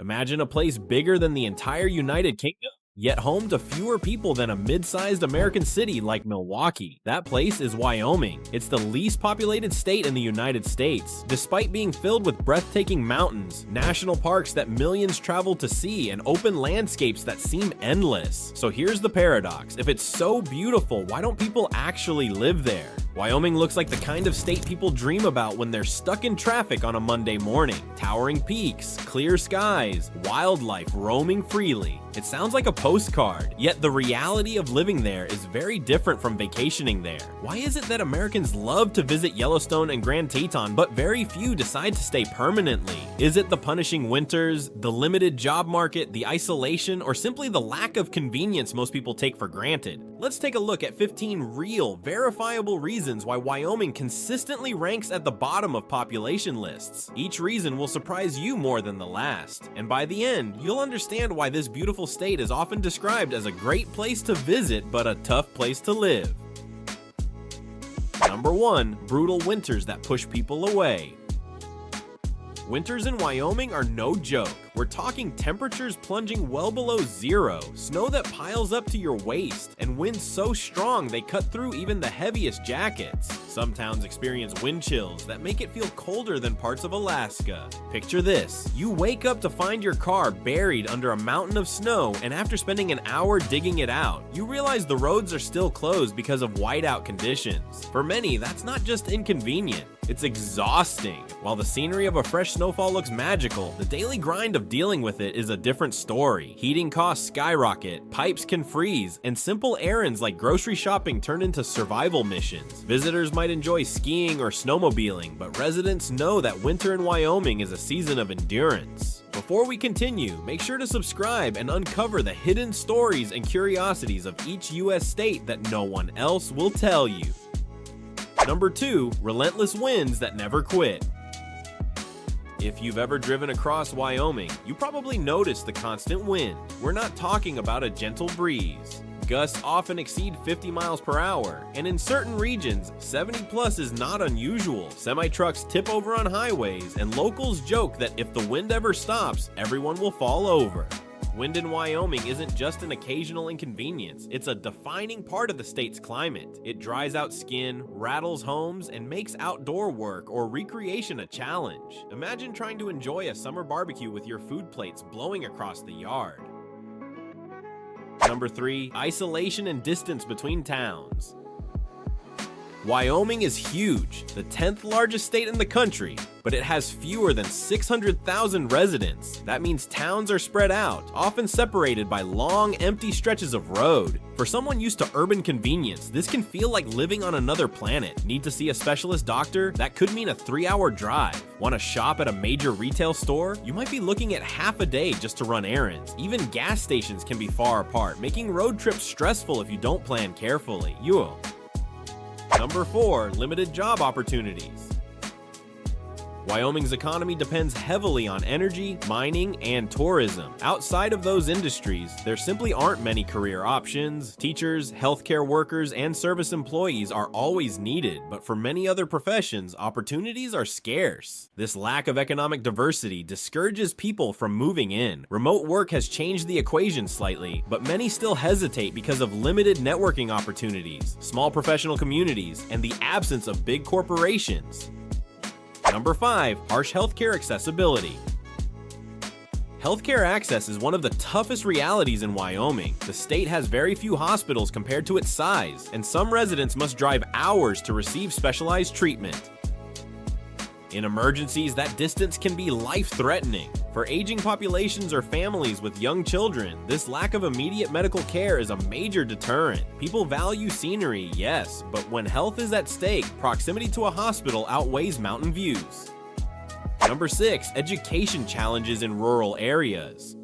Imagine a place bigger than the entire United Kingdom, yet home to fewer people than a mid-sized American city like Milwaukee. That place is Wyoming. It's the least populated state in the United States, despite being filled with breathtaking mountains, national parks that millions travel to see, and open landscapes that seem endless. So here's the paradox. If it's so beautiful, why don't people actually live there? Wyoming looks like the kind of state people dream about when they're stuck in traffic on a Monday morning. Towering peaks, clear skies, wildlife roaming freely. It sounds like a postcard, yet the reality of living there is very different from vacationing there. Why is it that Americans love to visit Yellowstone and Grand Teton, but very few decide to stay permanently? Is it the punishing winters, the limited job market, the isolation, or simply the lack of convenience most people take for granted? Let's take a look at 15 real, verifiable reasons why Wyoming consistently ranks at the bottom of population lists. Each reason will surprise you more than the last, and by the end, you'll understand why this beautiful state is often described as a great place to visit but a tough place to live. Number 1. Brutal winters that push people away. Winters in Wyoming are no joke. We're talking temperatures plunging well below zero, snow that piles up to your waist, and winds so strong they cut through even the heaviest jackets. Some towns experience wind chills that make it feel colder than parts of Alaska. Picture this: you wake up to find your car buried under a mountain of snow, and after spending an hour digging it out, you realize the roads are still closed because of whiteout conditions. For many, that's not just inconvenient, it's exhausting. While the scenery of a fresh snowfall looks magical, the daily grind of dealing with it is a different story. Heating costs skyrocket, pipes can freeze, and simple errands like grocery shopping turn into survival missions. Visitors might enjoy skiing or snowmobiling, but residents know that winter in Wyoming is a season of endurance. Before we continue, make sure to subscribe and uncover the hidden stories and curiosities of each US state that no one else will tell you. Number 2. Relentless winds that never quit. If you've ever driven across Wyoming, you probably noticed the constant wind. We're not talking about a gentle breeze. Gusts often exceed 50 miles per hour, and in certain regions, 70 plus is not unusual. Semi-trucks tip over on highways, and locals joke that if the wind ever stops, everyone will fall over. Wind in Wyoming isn't just an occasional inconvenience, it's a defining part of the state's climate. It dries out skin, rattles homes, and makes outdoor work or recreation a challenge. Imagine trying to enjoy a summer barbecue with your food plates blowing across the yard. Number 3. Isolation and distance between towns. Wyoming is huge, the 10th largest state in the country, but it has fewer than 600,000 residents. That means towns are spread out, often separated by long, empty stretches of road. For someone used to urban convenience, this can feel like living on another planet. Need to see a specialist doctor? That could mean a 3-hour drive. Want to shop at a major retail store? You might be looking at half a day just to run errands. Even gas stations can be far apart, making road trips stressful if you don't plan carefully. Number 4. Limited job opportunities. Wyoming's economy depends heavily on energy, mining, and tourism. Outside of those industries, there simply aren't many career options. Teachers, healthcare workers, and service employees are always needed, but for many other professions, opportunities are scarce. This lack of economic diversity discourages people from moving in. Remote work has changed the equation slightly, but many still hesitate because of limited networking opportunities, small professional communities, and the absence of big corporations. Number 5. Harsh healthcare accessibility. Healthcare access is one of the toughest realities in Wyoming. The state has very few hospitals compared to its size, and some residents must drive hours to receive specialized treatment. In emergencies, that distance can be life-threatening. For aging populations or families with young children, this lack of immediate medical care is a major deterrent. People value scenery, yes, but when health is at stake, proximity to a hospital outweighs mountain views. Number 6. Education challenges in rural areas.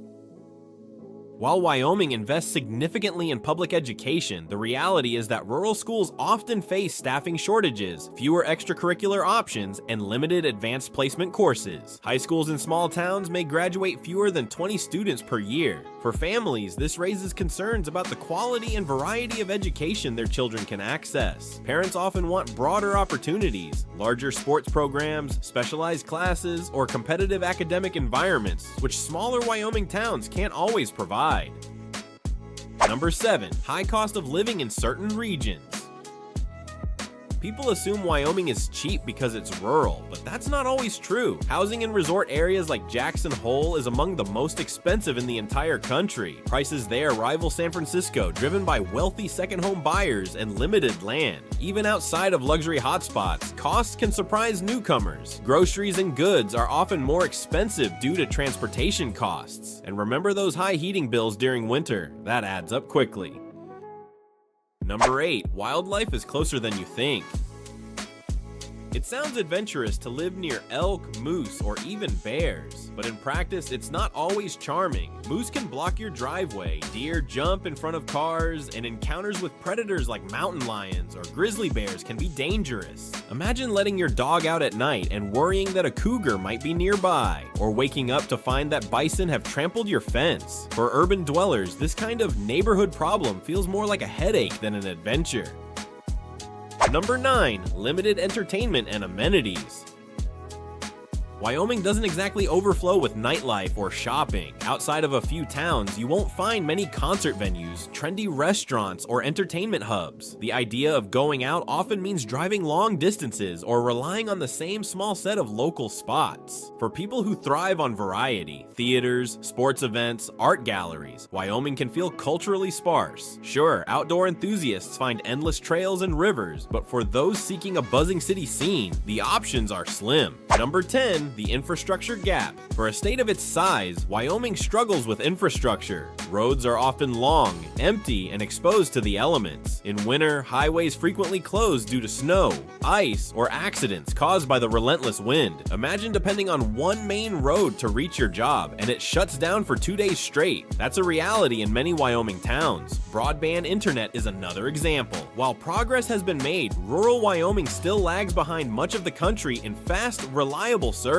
While Wyoming invests significantly in public education, the reality is that rural schools often face staffing shortages, fewer extracurricular options, and limited advanced placement courses. High schools in small towns may graduate fewer than 20 students per year. For families, this raises concerns about the quality and variety of education their children can access. Parents often want broader opportunities, larger sports programs, specialized classes, or competitive academic environments, which smaller Wyoming towns can't always provide. Number 7. High cost of living in certain regions. People assume Wyoming is cheap because it's rural, but that's not always true. Housing in resort areas like Jackson Hole is among the most expensive in the entire country. Prices there rival San Francisco, driven by wealthy second home buyers and limited land. Even outside of luxury hotspots, costs can surprise newcomers. Groceries and goods are often more expensive due to transportation costs. And remember those high heating bills during winter, that adds up quickly. Number 8. Wildlife is closer than you think. It sounds adventurous to live near elk, moose, or even bears, but in practice, it's not always charming. Moose can block your driveway, deer jump in front of cars, and encounters with predators like mountain lions or grizzly bears can be dangerous. Imagine letting your dog out at night and worrying that a cougar might be nearby, or waking up to find that bison have trampled your fence. For urban dwellers, this kind of neighborhood problem feels more like a headache than an adventure. Number 9. Limited entertainment and amenities. Wyoming doesn't exactly overflow with nightlife or shopping. Outside of a few towns, you won't find many concert venues, trendy restaurants, or entertainment hubs. The idea of going out often means driving long distances or relying on the same small set of local spots. For people who thrive on variety, theaters, sports events, art galleries, Wyoming can feel culturally sparse. Sure, outdoor enthusiasts find endless trails and rivers, but for those seeking a buzzing city scene, the options are slim. Number 10. The infrastructure gap. For a state of its size, Wyoming struggles with infrastructure. Roads are often long, empty, and exposed to the elements. In winter, highways frequently close due to snow, ice, or accidents caused by the relentless wind. Imagine depending on one main road to reach your job, and it shuts down for 2 days straight. That's a reality in many Wyoming towns. Broadband internet is another example. While progress has been made, rural Wyoming still lags behind much of the country in fast, reliable service.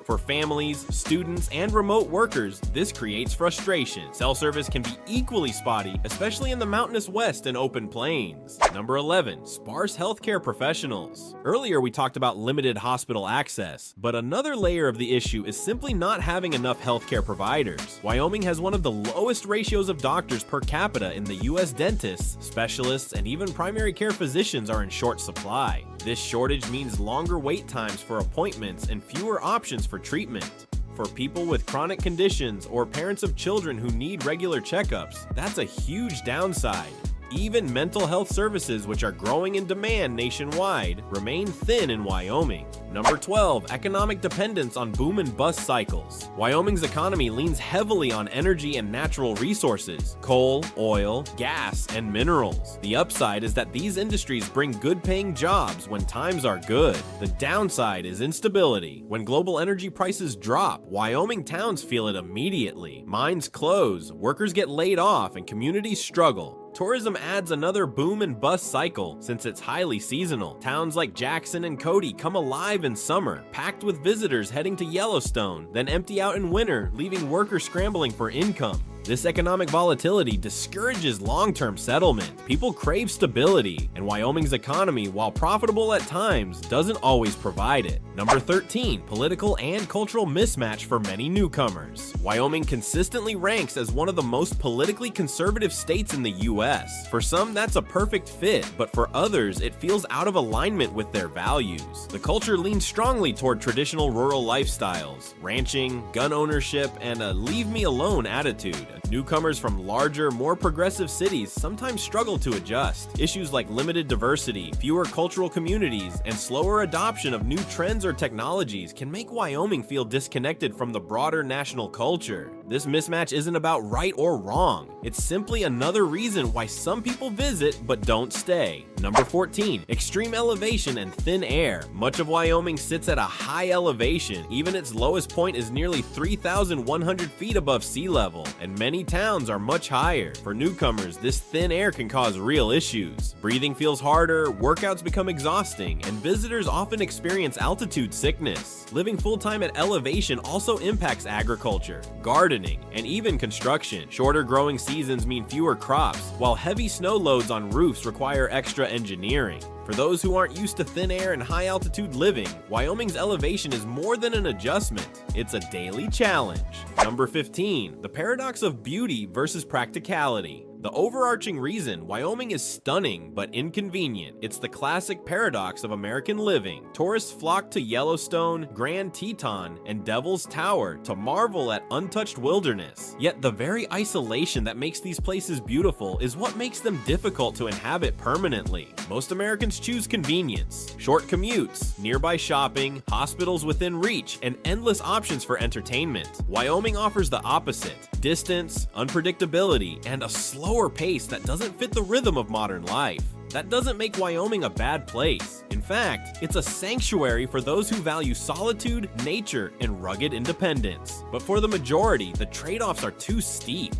For families, students, and remote workers, this creates frustration. Cell service can be equally spotty, especially in the mountainous west and open plains. Number 11. Sparse healthcare professionals. Earlier we talked about limited hospital access, but another layer of the issue is simply not having enough healthcare providers. Wyoming has one of the lowest ratios of doctors per capita in the U.S. Dentists, specialists, and even primary care physicians are in short supply. This shortage means longer wait times for appointments and fewer options for treatment. For people with chronic conditions or parents of children who need regular checkups, that's a huge downside. Even mental health services, which are growing in demand nationwide, remain thin in Wyoming. Number 12. Economic dependence on boom and bust cycles. Wyoming's economy leans heavily on energy and natural resources: coal, oil, gas, and minerals. The upside is that these industries bring good-paying jobs when times are good. The downside is instability. When global energy prices drop, Wyoming towns feel it immediately. Mines close, workers get laid off, and communities struggle. Tourism adds another boom and bust cycle since it's highly seasonal. Towns like Jackson and Cody come alive in summer, packed with visitors heading to Yellowstone, then empty out in winter, leaving workers scrambling for income. This economic volatility discourages long-term settlement. People crave stability, and Wyoming's economy, while profitable at times, doesn't always provide it. Number 13. Political and cultural mismatch for many newcomers. Wyoming consistently ranks as one of the most politically conservative states in the U.S. For some, that's a perfect fit, but for others, it feels out of alignment with their values. The culture leans strongly toward traditional rural lifestyles, ranching, gun ownership, and a leave-me-alone attitude. Newcomers from larger, more progressive cities sometimes struggle to adjust. Issues like limited diversity, fewer cultural communities, and slower adoption of new trends or technologies can make Wyoming feel disconnected from the broader national culture. This mismatch isn't about right or wrong. It's simply another reason why some people visit but don't stay. Number 14. Extreme elevation and thin air. Much of Wyoming sits at a high elevation. Even its lowest point is nearly 3,100 feet above sea level, and many many towns are much higher. For newcomers, this thin air can cause real issues. Breathing feels harder, workouts become exhausting, and visitors often experience altitude sickness. Living full-time at elevation also impacts agriculture, gardening, and even construction. Shorter growing seasons mean fewer crops, while heavy snow loads on roofs require extra engineering. For those who aren't used to thin air and high-altitude living, Wyoming's elevation is more than an adjustment. It's a daily challenge. Number 15. The paradox of beauty versus practicality. The overarching reason Wyoming is stunning but inconvenient. It's the classic paradox of American living. Tourists flock to Yellowstone, Grand Teton, and Devil's Tower to marvel at untouched wilderness. Yet the very isolation that makes these places beautiful is what makes them difficult to inhabit permanently. Most Americans choose convenience, short commutes, nearby shopping, hospitals within reach, and endless options for entertainment. Wyoming offers the opposite: distance, unpredictability, and a slower pace that doesn't fit the rhythm of modern life. That doesn't make Wyoming a bad place. In fact, it's a sanctuary for those who value solitude, nature, and rugged independence. But for the majority, the trade-offs are too steep.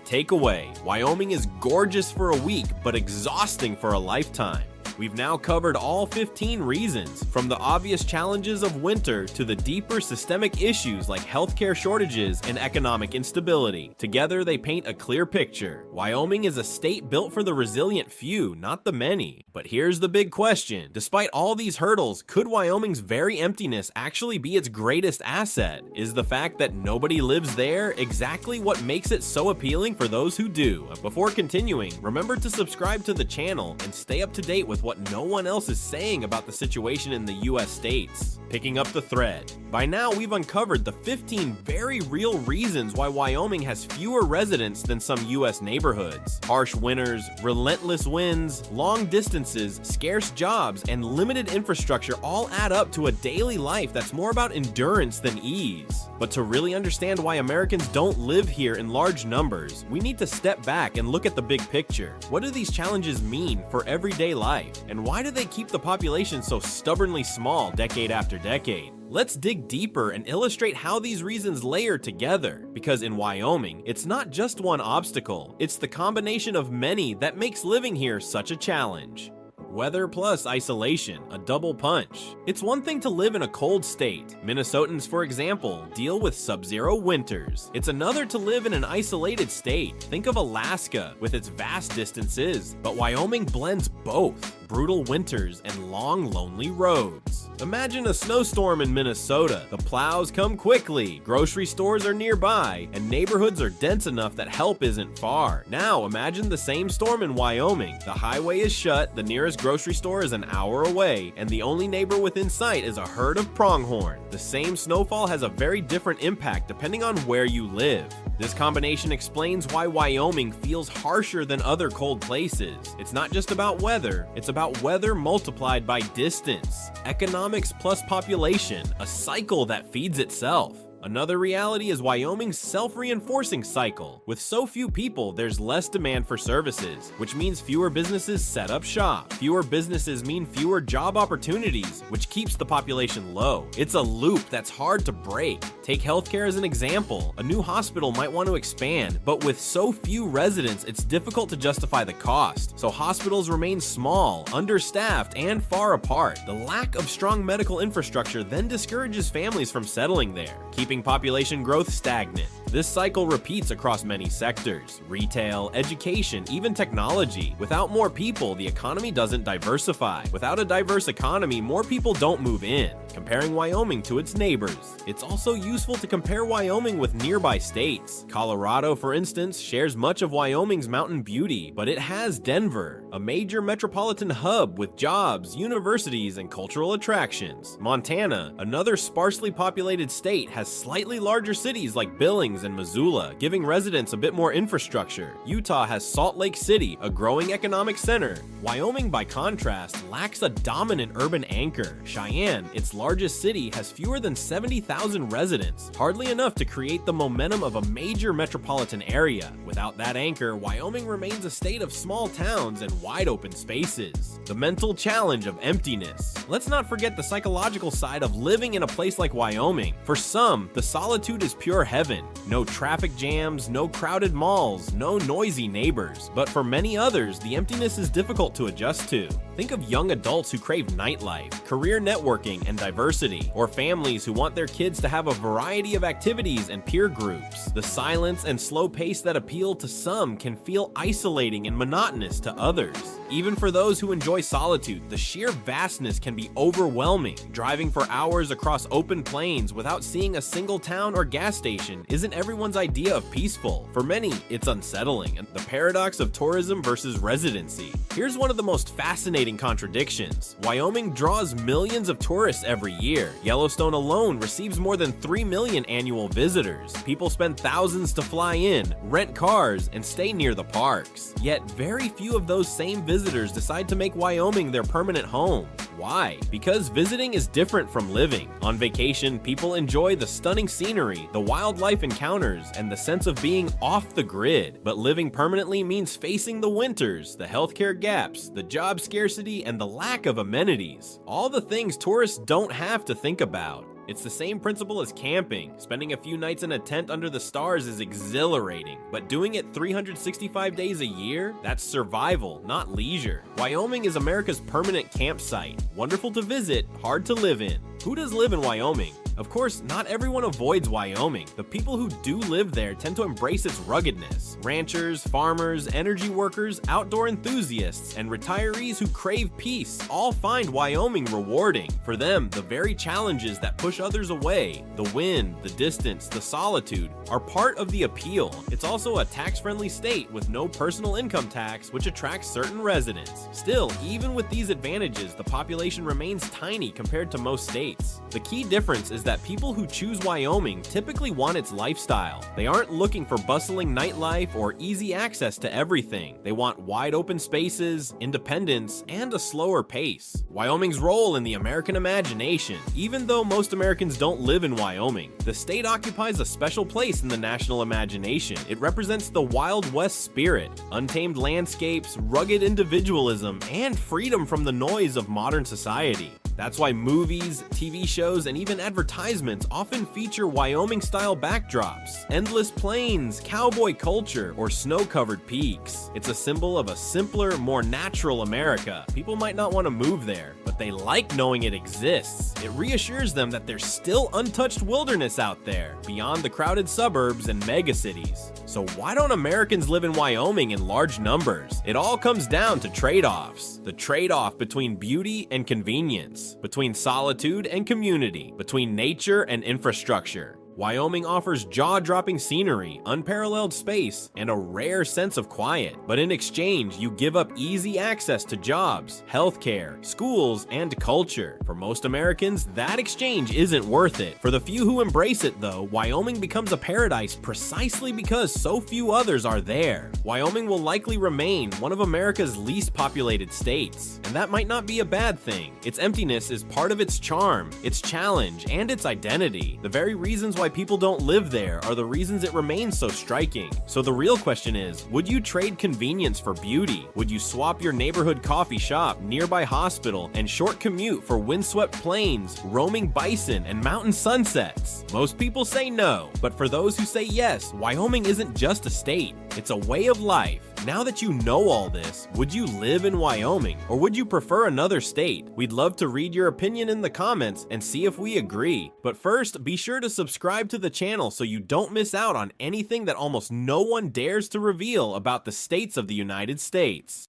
Takeaway: Wyoming is gorgeous for a week, but exhausting for a lifetime. We've now covered all 15 reasons, from the obvious challenges of winter to the deeper systemic issues like healthcare shortages and economic instability. Together, they paint a clear picture. Wyoming is a state built for the resilient few, not the many. But here's the big question. Despite all these hurdles, could Wyoming's very emptiness actually be its greatest asset? Is the fact that nobody lives there exactly what makes it so appealing for those who do? Before continuing, remember to subscribe to the channel and stay up to date with what no one else is saying about the situation in the US states. Picking up the thread. By now, we've uncovered the 15 very real reasons why Wyoming has fewer residents than some US neighborhoods. Harsh winters, relentless winds, long distances, scarce jobs, and limited infrastructure all add up to a daily life that's more about endurance than ease. But to really understand why Americans don't live here in large numbers, we need to step back and look at the big picture. What do these challenges mean for everyday life? And why do they keep the population so stubbornly small decade after decade? Let's dig deeper and illustrate how these reasons layer together, because in Wyoming, it's not just one obstacle, it's the combination of many that makes living here such a challenge. Weather plus isolation, a double punch. It's one thing to live in a cold state. Minnesotans, for example, deal with sub-zero winters. It's another to live in an isolated state. Think of Alaska with its vast distances, but Wyoming blends both. Brutal winters and long, lonely roads. Imagine a snowstorm in Minnesota. The plows come quickly, grocery stores are nearby, and neighborhoods are dense enough that help isn't far. Now imagine the same storm in Wyoming. The highway is shut, the nearest grocery store is an hour away, and the only neighbor within sight is a herd of pronghorn. The same snowfall has a very different impact depending on where you live. This combination explains why Wyoming feels harsher than other cold places. It's not just about weather, it's about weather multiplied by distance. Economics plus population, a cycle that feeds itself. Another reality is Wyoming's self-reinforcing cycle. With so few people, there's less demand for services, which means fewer businesses set up shop. Fewer businesses mean fewer job opportunities, which keeps the population low. It's a loop that's hard to break. Take healthcare as an example. A new hospital might want to expand, but with so few residents, it's difficult to justify the cost. So hospitals remain small, understaffed, and far apart. The lack of strong medical infrastructure then discourages families from settling there, keeping population growth stagnant. This cycle repeats across many sectors: retail, education, even technology. Without more people, the economy doesn't diversify. Without a diverse economy, more people don't move in. Comparing Wyoming to its neighbors. It's also useful to compare Wyoming with nearby states. Colorado, for instance, shares much of Wyoming's mountain beauty, but it has Denver, a major metropolitan hub with jobs, universities, and cultural attractions. Montana, another sparsely populated state, has slightly larger cities like Billings and Missoula, giving residents a bit more infrastructure. Utah has Salt Lake City, a growing economic center. Wyoming, by contrast, lacks a dominant urban anchor. Cheyenne, its largest city, has fewer than 70,000 residents, hardly enough to create the momentum of a major metropolitan area. Without that anchor, Wyoming remains a state of small towns and wide open spaces. The mental challenge of emptiness. Let's not forget the psychological side of living in a place like Wyoming. For some, the solitude is pure heaven. No traffic jams, no crowded malls, no noisy neighbors. But for many others, the emptiness is difficult to adjust to. Think of young adults who crave nightlife, career networking, and diversity, or families who want their kids to have a variety of activities and peer groups. The silence and slow pace that appeal to some can feel isolating and monotonous to others. Even for those who enjoy solitude, the sheer vastness can be overwhelming. Driving for hours across open plains without seeing a single town or gas station isn't everyone's idea of peaceful. For many, it's unsettling. And the paradox of tourism versus residency. Here's one of the most fascinating contradictions. Wyoming draws millions of tourists every year. Yellowstone alone receives more than 3 million annual visitors. People spend thousands to fly in, rent cars, and stay near the parks. Yet very few of those same visitors decide to make Wyoming their permanent home. Why? Because visiting is different from living. On vacation, people enjoy the stunning scenery, the wildlife encounters, and the sense of being off the grid. But living permanently means facing the winters, the healthcare gaps, the job scarcity, and the lack of amenities. All the things tourists don't have to think about. It's the same principle as camping. Spending a few nights in a tent under the stars is exhilarating, but doing it 365 days a year? That's survival, not leisure. Wyoming is America's permanent campsite. Wonderful to visit, hard to live in. Who does live in Wyoming? Of course, not everyone avoids Wyoming. The people who do live there tend to embrace its ruggedness. Ranchers, farmers, energy workers, outdoor enthusiasts, and retirees who crave peace all find Wyoming rewarding. For them, the very challenges that push others away, the wind, the distance, the solitude, are part of the appeal. It's also a tax-friendly state with no personal income tax, which attracts certain residents. Still, even with these advantages, the population remains tiny compared to most states. The key difference is that people who choose Wyoming typically want its lifestyle. They aren't looking for bustling nightlife or easy access to everything. They want wide open spaces, independence, and a slower pace. Wyoming's role in the American imagination. Even though most Americans don't live in Wyoming, the state occupies a special place in the national imagination. It represents the Wild West spirit, untamed landscapes, rugged individualism, and freedom from the noise of modern society. That's why movies, TV shows, and even advertisements often feature Wyoming-style backdrops, endless plains, cowboy culture, or snow-covered peaks. It's a symbol of a simpler, more natural America. People might not want to move there, but they like knowing it exists. It reassures them that there's still untouched wilderness out there, beyond the crowded suburbs and megacities. So why don't Americans live in Wyoming in large numbers? It all comes down to trade-offs. The trade-off between beauty and convenience, between solitude and community, between nature and infrastructure. Wyoming offers jaw-dropping scenery, unparalleled space, and a rare sense of quiet. But in exchange, you give up easy access to jobs, healthcare, schools, and culture. For most Americans, that exchange isn't worth it. For the few who embrace it, though, Wyoming becomes a paradise precisely because so few others are there. Wyoming will likely remain one of America's least populated states, and that might not be a bad thing. Its emptiness is part of its charm, its challenge, and its identity. The very reasons why people don't live there are the reasons it remains so striking. So the real question is, would you trade convenience for beauty? Would you swap your neighborhood coffee shop, nearby hospital, and short commute for windswept plains, roaming bison, and mountain sunsets? Most people say no, but for those who say yes, Wyoming isn't just a state, it's a way of life. Now that you know all this, would you live in Wyoming, or would you prefer another state? We'd love to read your opinion in the comments and see if we agree. But first, be sure to subscribe to the channel so you don't miss out on anything that almost no one dares to reveal about the states of the United States.